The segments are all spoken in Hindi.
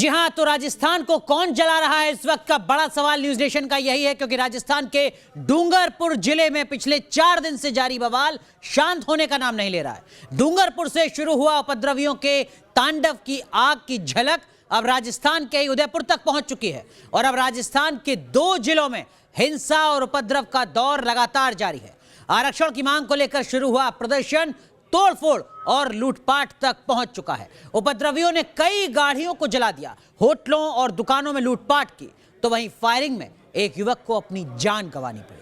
जी हां, तो राजस्थान को कौन जला रहा है, इस वक्त का बड़ा सवाल न्यूज नेशन का यही है, क्योंकि राजस्थान के डूंगरपुर जिले में पिछले 4 दिन से जारी बवाल शांत होने का नाम नहीं ले रहा है। डूंगरपुर से शुरू हुआ उपद्रवियों के तांडव की आग की झलक अब राजस्थान के उदयपुर तक पहुंच चुकी है और अब राजस्थान के 2 जिलों में हिंसा और उपद्रव का दौर लगातार जारी है। आरक्षण की मांग को लेकर शुरू हुआ प्रदर्शन तोड़फोड़ और लूटपाट तक पहुंच चुका है। उपद्रवियों ने कई गाड़ियों को जला दिया, होटलों और दुकानों में लूटपाट की, तो वहीं फायरिंग में एक युवक को अपनी जान गंवानी पड़ी।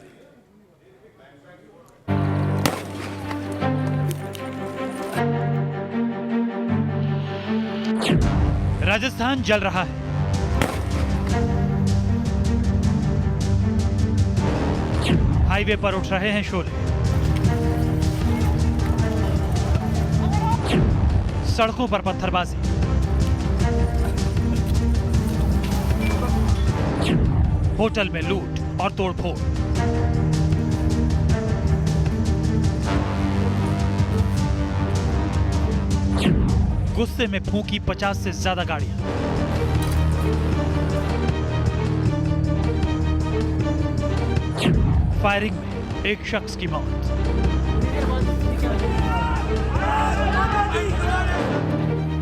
राजस्थान जल रहा है। हाईवे पर उठ रहे हैं शोले, सड़कों पर पत्थरबाजी, होटल में लूट और तोड़फोड़, गुस्से में फूंकी 50 से ज्यादा गाड़ियां, फायरिंग में एक शख्स की मौत।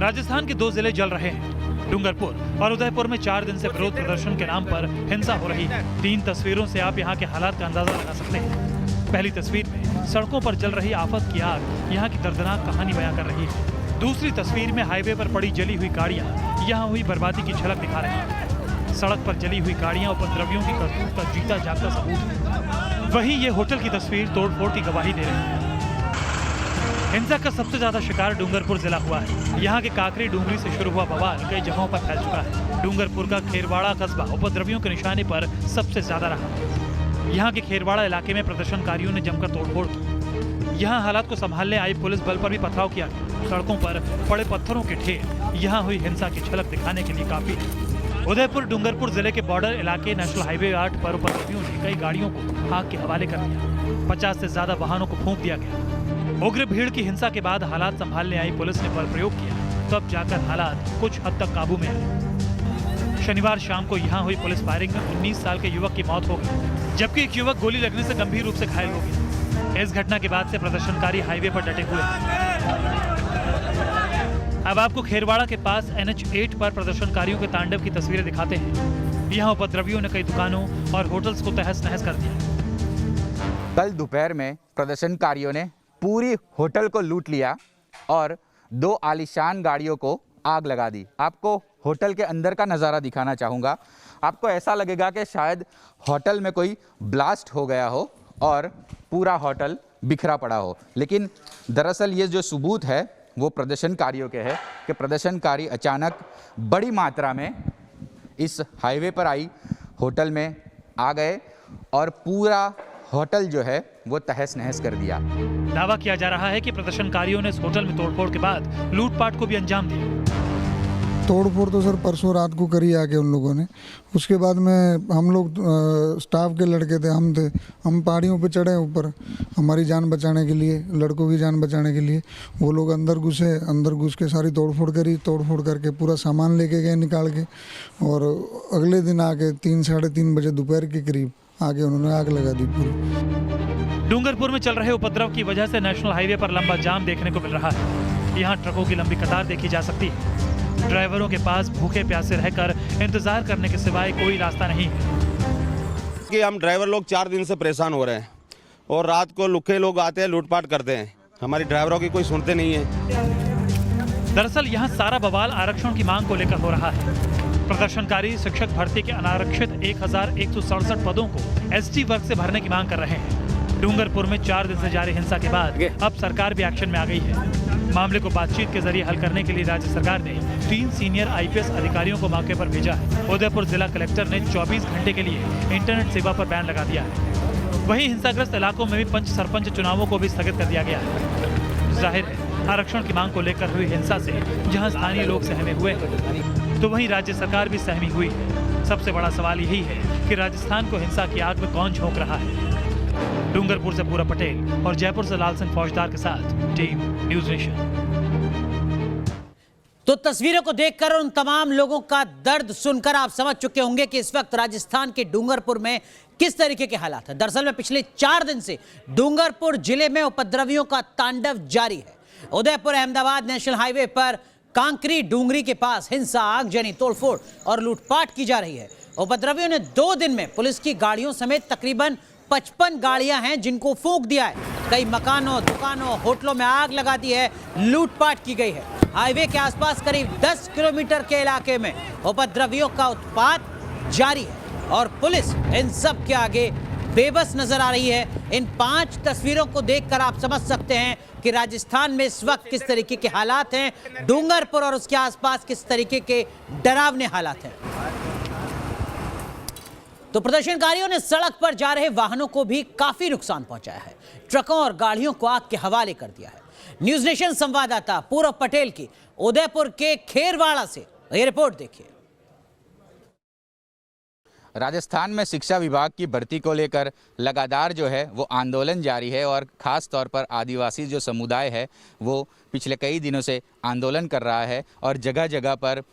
राजस्थान के 2 जिले जल रहे हैं। डूंगरपुर और उदयपुर में 4 दिन से विरोध प्रदर्शन के नाम पर हिंसा हो रही है। 3 तस्वीरों से आप यहां के हालात का अंदाजा लगा सकते हैं। पहली तस्वीर में सड़कों पर जल रही आफत की आग यहां की दर्दनाक कहानी बयां कर रही है। दूसरी तस्वीर में हाईवे पर पड़ी जली हुई गाड़ियां यहां हुई बर्बादी की झलक दिखा रही है। सड़क पर जली हुई गाड़ियां उपद्रवियों की करतूत का जीता जागता सबूत है। वहीं ये होटल की तस्वीर तोड़फोड़ की गवाही दे रही है। हिंसा का सबसे ज्यादा शिकार डूंगरपुर जिला हुआ है। यहाँ के काकरी डूंगरी से शुरू हुआ बवाल कई जगहों पर फैल चुका है। डूंगरपुर का खेरवाड़ा कस्बा उपद्रवियों के निशाने पर सबसे ज्यादा रहा। यहाँ के खेरवाड़ा इलाके में प्रदर्शनकारियों ने जमकर तोड़फोड़ की। यहाँ हालात को संभालने आई पुलिस बल पर भी पथराव किया गया। सड़कों पर पड़े पत्थरों के ढेर यहाँ हुई हिंसा की झलक दिखाने के लिए काफी है। उदयपुर डूंगरपुर जिले के बॉर्डर इलाके नेशनल हाईवे 8 पर उपद्रवियों ने कई गाड़ियों को आग के हवाले कर दिया। 50 से ज्यादा वाहनों को फूंक दिया गया। उग्र भीड़ की हिंसा के बाद हालात संभालने आई पुलिस ने बल प्रयोग किया, तब जाकर हालात कुछ हद तक काबू में आए। शनिवार शाम को यहां हुई पुलिस फायरिंग में 19 साल के युवक की मौत हो गई, जबकि एक युवक गोली लगने से गंभीर रूप से घायल हो गया। इस घटना के बाद से प्रदर्शनकारी हाईवे पर डटे हुए हैं। अब आपको खेरवाड़ा के पास NH8 पर प्रदर्शनकारियों के तांडव की तस्वीरें दिखाते हैं। यहाँ उपद्रवियों ने कई दुकानों और होटल्स को तहस नहस कर दिया। कल दोपहर में प्रदर्शनकारियों ने पूरी होटल को लूट लिया और 2 आलीशान गाड़ियों को आग लगा दी। आपको होटल के अंदर का नज़ारा दिखाना चाहूँगा। आपको ऐसा लगेगा कि शायद होटल में कोई ब्लास्ट हो गया हो और पूरा होटल बिखरा पड़ा हो, लेकिन दरअसल ये जो सबूत है वो प्रदर्शनकारियों के है कि प्रदर्शनकारी अचानक बड़ी मात्रा में इस हाईवे पर आई होटल में आ गए और पूरा होटल जो है वो तहस नहस कर दिया। दावा किया जा रहा है कि प्रदर्शनकारियों ने इस होटल में तोड़फोड़ के बाद लूटपाट को भी अंजाम दिया। तोड़फोड़ तो सर परसों रात को करी आके उन लोगों ने। उसके बाद में हम लोग स्टाफ के लड़के थे, हम पहाड़ियों पे चढ़े ऊपर हमारी जान बचाने के लिए, लड़कों की जान बचाने के लिए। वो लोग अंदर घुस के सारी तोड़फोड़ करी। तोड़फोड़ करके पूरा सामान लेके गए निकाल के, और अगले दिन आके 3 साढ़े 3 बजे दोपहर के करीब आगे उन्होंने आग लगा दी पूरी। डूंगरपुर में चल रहे उपद्रव की वजह से नेशनल हाईवे पर लंबा जाम देखने को मिल रहा है। यहाँ ट्रकों की लंबी कतार देखी जा सकती है। ड्राइवरों के पास भूखे प्यासे रहकर इंतजार करने के सिवाय कोई रास्ता नहीं है। कि हम ड्राइवर लोग 4 दिन से परेशान हो रहे हैं और रात को लुखे लोग आते हैं, लूटपाट करते हैं। हमारी ड्राइवरों की कोई सुनते नहीं है। दरअसल यहाँ सारा बवाल आरक्षण की मांग को लेकर हो रहा है। प्रदर्शनकारी शिक्षक भर्ती के अनारक्षित 1167 पदों को ST वर्ग से भरने की मांग कर रहे हैं। डूंगरपुर में 4 दिन से जारी हिंसा के बाद अब सरकार भी एक्शन में आ गई है। मामले को बातचीत के जरिए हल करने के लिए राज्य सरकार ने 3 सीनियर IPS अधिकारियों को मौके पर भेजा है। उदयपुर जिला कलेक्टर ने 24 घंटे के लिए इंटरनेट सेवा पर बैन लगा दिया है। वहीं हिंसाग्रस्त इलाकों में भी पंच सरपंच चुनावों को भी स्थगित कर दिया गया है। जाहिर है आरक्षण की मांग को लेकर हुई हिंसा से जहां स्थानीय लोग सहमे हुए हैं, तो वहीं राज्य सरकार भी सहमी हुई है। सबसे बड़ा सवाल यही है कि राजस्थान को हिंसा की आग में कौन झोंक रहा है। डूंगरपुर से पूरा पटेल और जयपुर से लाल सिंह फौजदार के साथ टीम न्यूज नेशन। तो तस्वीरों को देखकर उन तमाम लोगों का दर्द सुनकर आप समझ चुके होंगे कि इस वक्त राजस्थान के डूंगरपुर में किस तरीके के हालात हैं। दरअसल में पिछले 4 दिन से डूंगरपुर जिले में उपद्रवियों का तांडव जारी है। उदयपुर अहमदाबाद नेशनल हाईवे पर कांकरी डूंगरी के पास हिंसा, आगजनी, तोड़फोड़ और लूटपाट की जा रही है। उपद्रवियों ने 2 दिन में पुलिस की गाड़ियों समेत तकरीबन 55 गाड़ियां हैं जिनको फूंक दिया है। कई मकानों, दुकानों, होटलों में आग लगा दी है, लूटपाट की गई है। हाईवे के आसपास करीब 10 किलोमीटर के इलाके में उपद्रवियों का उत्पात जारी है और पुलिस इन सब के आगे बेबस नजर आ रही है। इन 5 तस्वीरों को देखकर आप समझ सकते हैं कि राजस्थान में इस वक्त किस तरीके के हालात हैं, डूंगरपुर और उसके आसपास किस तरीके के डरावने हालात हैं। तो प्रदर्शनकारियों ने सड़क पर जा रहे वाहनों को भी काफी नुकसान पहुंचाया है। ट्रकों और गाड़ियों को आग के हवाले कर दिया है। न्यूज नेशन संवाददाता पूरब पटेल की उदयपुर के खेरवाड़ा से ये रिपोर्ट देखिए। राजस्थान में शिक्षा विभाग की भर्ती को लेकर लगातार जो है वो आंदोलन जारी है और ख़ास तौर पर आदिवासी जो समुदाय है वो पिछले कई दिनों से आंदोलन कर रहा है और जगह जगह पर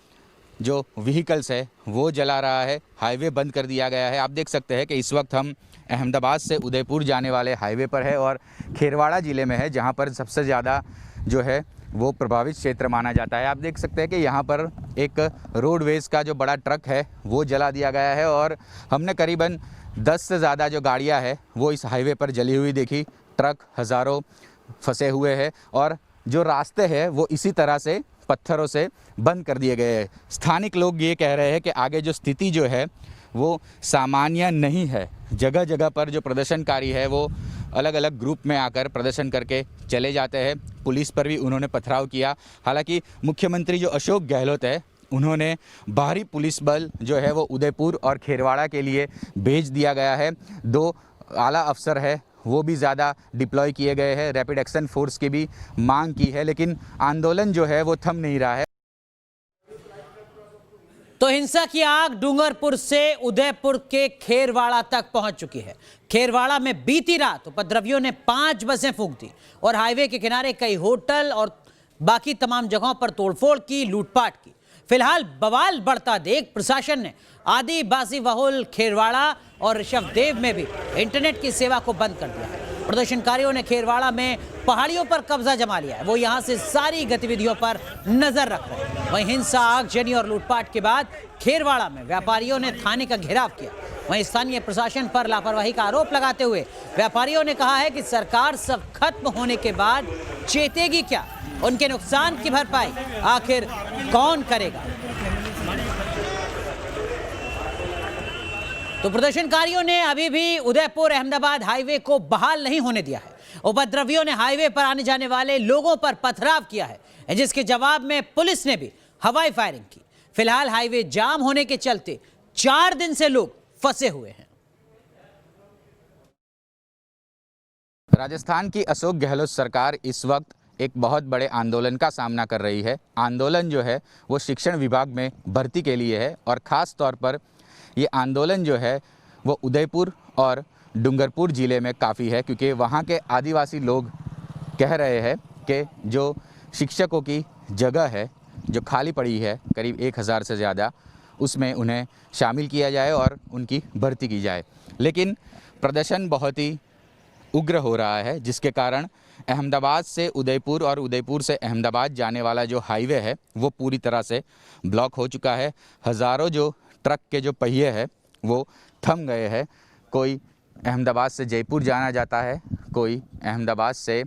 जो व्हीकल्स है वो जला रहा है। हाईवे बंद कर दिया गया है। आप देख सकते हैं कि इस वक्त हम अहमदाबाद से उदयपुर जाने वाले हाईवे पर है और खेरवाड़ा ज़िले में है जहाँ पर सबसे ज़्यादा जो है वो प्रभावित क्षेत्र माना जाता है। आप देख सकते हैं कि यहाँ पर एक रोडवेज़ का जो बड़ा ट्रक है वो जला दिया गया है और हमने करीबन 10 से ज़्यादा जो गाड़ियाँ हैं वो इस हाईवे पर जली हुई देखी। ट्रक हज़ारों फंसे हुए हैं और जो रास्ते हैं वो इसी तरह से पत्थरों से बंद कर दिए गए हैं। स्थानिक लोग ये कह रहे हैं कि आगे जो स्थिति जो है वो सामान्य नहीं है। जगह जगह पर जो प्रदर्शनकारी है वो अलग अलग ग्रुप में आकर प्रदर्शन करके चले जाते हैं। पुलिस पर भी उन्होंने पथराव किया। हालांकि मुख्यमंत्री जो अशोक गहलोत है उन्होंने भारी पुलिस बल जो है वो उदयपुर और खेरवाड़ा के लिए भेज दिया गया है। 2 आला अफसर है वो भी ज़्यादा डिप्लॉय किए गए हैं। रैपिड एक्शन फोर्स की भी मांग की है लेकिन आंदोलन जो है वो थम नहीं रहा है। तो हिंसा की आग डूंगरपुर से उदयपुर के खेरवाड़ा तक पहुंच चुकी है। खेरवाड़ा में बीती रात उपद्रवियों ने 5 बसें फूंक दी और हाईवे के किनारे कई होटल और बाकी तमाम जगहों पर तोड़फोड़ की, लूटपाट की। फिलहाल बवाल बढ़ता देख प्रशासन ने आदिवासी बहुल खेरवाड़ा और ऋषभदेव में भी इंटरनेट की सेवा को बंद कर दिया है। प्रदर्शनकारियों ने खेरवाड़ा में पहाड़ियों पर कब्जा जमा लिया है। वो यहां से सारी गतिविधियों पर नजर रख रहे हैं। वहीं हिंसा, आगजनी और लूटपाट के बाद खेरवाड़ा में व्यापारियों ने थाने का घेराव किया। वहीं स्थानीय प्रशासन पर लापरवाही का आरोप लगाते हुए व्यापारियों ने कहा है कि सरकार सब खत्म होने के बाद चेतेगी क्या? उनके नुकसान की भरपाई आखिर कौन करेगा? तो प्रदर्शनकारियों ने अभी भी उदयपुर अहमदाबाद हाईवे को बहाल नहीं होने दिया है। उपद्रवियों ने हाईवे पर आने जाने वाले लोगों पर पथराव किया है जिसके जवाब में पुलिस ने भी हवाई फायरिंग की। फिलहाल हाईवे जाम होने के चलते 4 दिन से लोग फंसे हुए हैं। राजस्थान की अशोक गहलोत सरकार इस वक्त एक बहुत बड़े आंदोलन का सामना कर रही है। आंदोलन जो है वो शिक्षण विभाग में भर्ती के लिए है और ख़ास तौर पर ये आंदोलन जो है वो उदयपुर और डूंगरपुर ज़िले में काफ़ी है क्योंकि वहाँ के आदिवासी लोग कह रहे हैं कि जो शिक्षकों की जगह है जो खाली पड़ी है करीब 1000 से ज़्यादा, उसमें उन्हें शामिल किया जाए और उनकी भर्ती की जाए। लेकिन प्रदर्शन बहुत ही उग्र हो रहा है जिसके कारण अहमदाबाद से उदयपुर और उदयपुर से अहमदाबाद जाने वाला जो हाईवे है वो पूरी तरह से ब्लॉक हो चुका है। हज़ारों जो ट्रक के जो पहिए हैं वो थम गए हैं। कोई अहमदाबाद से जयपुर जाना चाहता है, कोई अहमदाबाद से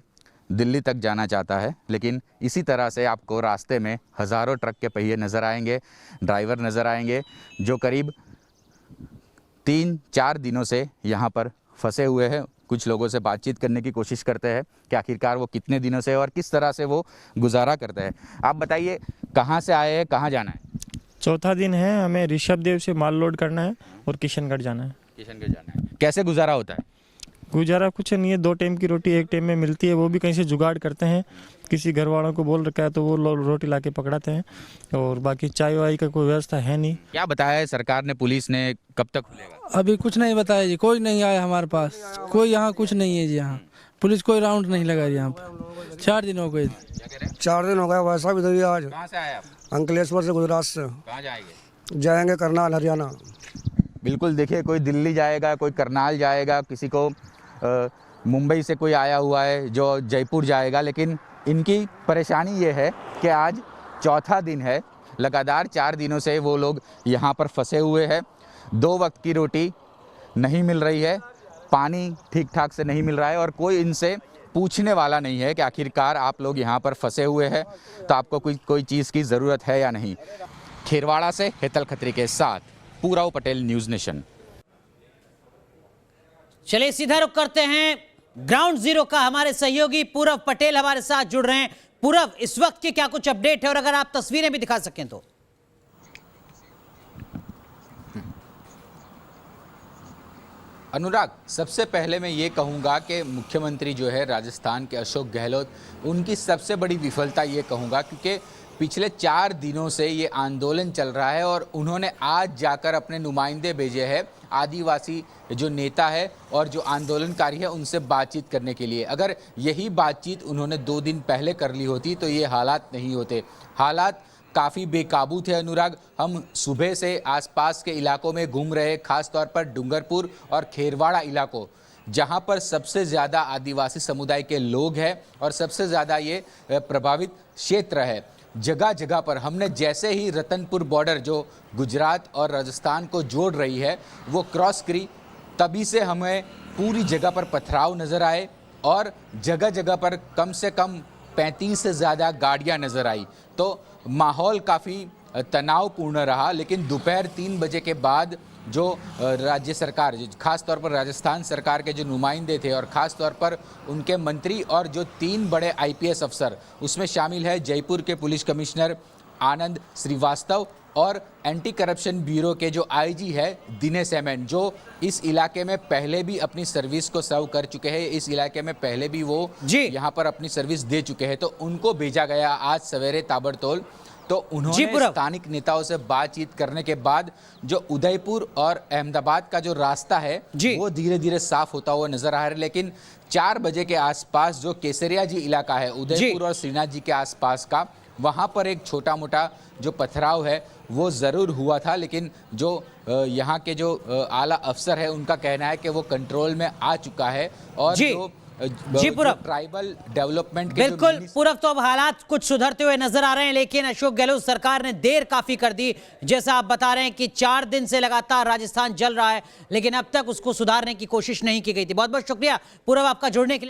दिल्ली तक जाना चाहता है, लेकिन इसी तरह से आपको रास्ते में हज़ारों ट्रक के पहिए नज़र आएंगे, ड्राइवर नज़र आएंगे जो करीब 3-4 दिनों से यहाँ पर फंसे हुए हैं। कुछ लोगों से बातचीत करने की कोशिश करते हैं कि आखिरकार वो कितने दिनों से और किस तरह से वो गुजारा करते हैं। आप बताइए कहाँ से आए हैं, कहाँ जाना है? चौथा दिन है, हमें ऋषभदेव से माल लोड करना है और किशनगढ़ जाना है। किशनगढ़ जाना है। कैसे गुजारा होता है? गुजारा कुछ नहीं है, 2 टाइम की रोटी 1 टाइम में मिलती है, वो भी कहीं से जुगाड़ करते हैं। किसी घर वालों को बोल रखा है तो वो रोटी ला के पकड़ाते हैं और बाकी चाय वाय का कोई व्यवस्था है नहीं। क्या बताया है सरकार ने, पुलिस ने, कब तक खुलेगा? अभी कुछ नहीं बताया जी, कोई नहीं आया हमारे पास, कोई यहाँ कुछ नहीं है जी। यहाँ पुलिस कोई राउंड नहीं लगा रही यहाँ पर। 4 दिन हो गए। 4 दिन हो गए। वैसा भी तो आज कहाँ से आए आप? अंकलेश्वर से गुजरात से कहाँ जाएंगे? जाएंगे करनाल हरियाणा। बिल्कुल, देखिए कोई दिल्ली जाएगा, कोई करनाल जाएगा, किसी को मुंबई से कोई आया हुआ है जो जयपुर जाएगा, लेकिन इनकी परेशानी ये है कि आज चौथा दिन है, लगातार 4 दिनों से वो लोग यहाँ पर फंसे हुए हैं। 2 वक्त की रोटी नहीं मिल रही है, पानी ठीक ठाक से नहीं मिल रहा है और कोई इनसे पूछने वाला नहीं है कि आखिरकार आप लोग यहाँ पर फंसे हुए हैं तो आपको कोई चीज़ की ज़रूरत है या नहीं। खेरवाड़ा से हेतल खत्री के साथ पूराव पटेल, न्यूज़ नेशन। चलिए सीधा रुख करते हैं ग्राउंड जीरो का। हमारे सहयोगी पूरव पटेल हमारे साथ जुड़ रहे हैं। पूरव, इस वक्त की क्या कुछ अपडेट है और अगर आप तस्वीरें भी दिखा सकें तो। अनुराग, सबसे पहले मैं ये कहूँगा कि मुख्यमंत्री जो है राजस्थान के अशोक गहलोत, उनकी सबसे बड़ी विफलता ये कहूँगा क्योंकि पिछले 4 दिनों से ये आंदोलन चल रहा है और उन्होंने आज जाकर अपने नुमाइंदे भेजे हैं आदिवासी जो नेता है और जो आंदोलनकारी है उनसे बातचीत करने के लिए। अगर यही बातचीत उन्होंने 2 दिन पहले कर ली होती तो ये हालात नहीं होते। हालात काफ़ी बेकाबू थे अनुराग। हम सुबह से आसपास के इलाकों में घूम रहे, खास तौर पर डूंगरपुर और खेरवाड़ा इलाकों, जहां पर सबसे ज़्यादा आदिवासी समुदाय के लोग हैं और सबसे ज़्यादा ये प्रभावित क्षेत्र है। जगह जगह पर हमने जैसे ही रतनपुर बॉर्डर जो गुजरात और राजस्थान को जोड़ रही है वो क्रॉस करी, तभी से हमें पूरी जगह पर पथराव नज़र आए और जगह जगह पर कम से कम 35 से ज़्यादा गाड़ियां नज़र आई। तो माहौल काफ़ी तनावपूर्ण रहा। लेकिन दोपहर 3 बजे के बाद जो राज्य सरकार, खास तौर पर राजस्थान सरकार के जो नुमाइंदे थे और ख़ास तौर पर उनके मंत्री और जो 3 बड़े IPS अफसर, उसमें शामिल है जयपुर के पुलिस कमिश्नर आनंद श्रीवास्तव और एंटी करप्शन ब्यूरो के जो IG है दिनेश एमएन, जो इस इलाके में पहले भी अपनी सर्विस को सर्व कर चुके हैं, इस इलाके में पहले भी वो यहाँ पर अपनी सर्विस दे चुके हैं, तो उनको भेजा गया आज सवेरे ताबड़तोड़। तो उन्होंने स्थानिक नेताओं से बातचीत करने के बाद जो उदयपुर और अहमदाबाद का जो रास्ता है वो धीरे धीरे साफ होता हुआ नजर आ रहा है। लेकिन 4 बजे के आसपास जो केसरिया जी इलाका है उदयपुर और श्रीनाथ जी के आसपास का, वहां पर एक छोटा मोटा जो पथराव है वो ज़रूर हुआ था। लेकिन जो यहाँ के जो आला अफसर है उनका कहना है कि वो कंट्रोल में आ चुका है और जी पूरव, ट्राइबल डेवलपमेंट के बिल्कुल पूरव, तो अब हालात कुछ सुधरते हुए नजर आ रहे हैं, लेकिन अशोक गहलोत सरकार ने देर काफी कर दी। जैसा आप बता रहे हैं कि 4 दिन से लगातार राजस्थान जल रहा है, लेकिन अब तक उसको सुधारने की कोशिश नहीं की गई थी। बहुत बहुत शुक्रिया पूरव आपका जुड़ने के लिए।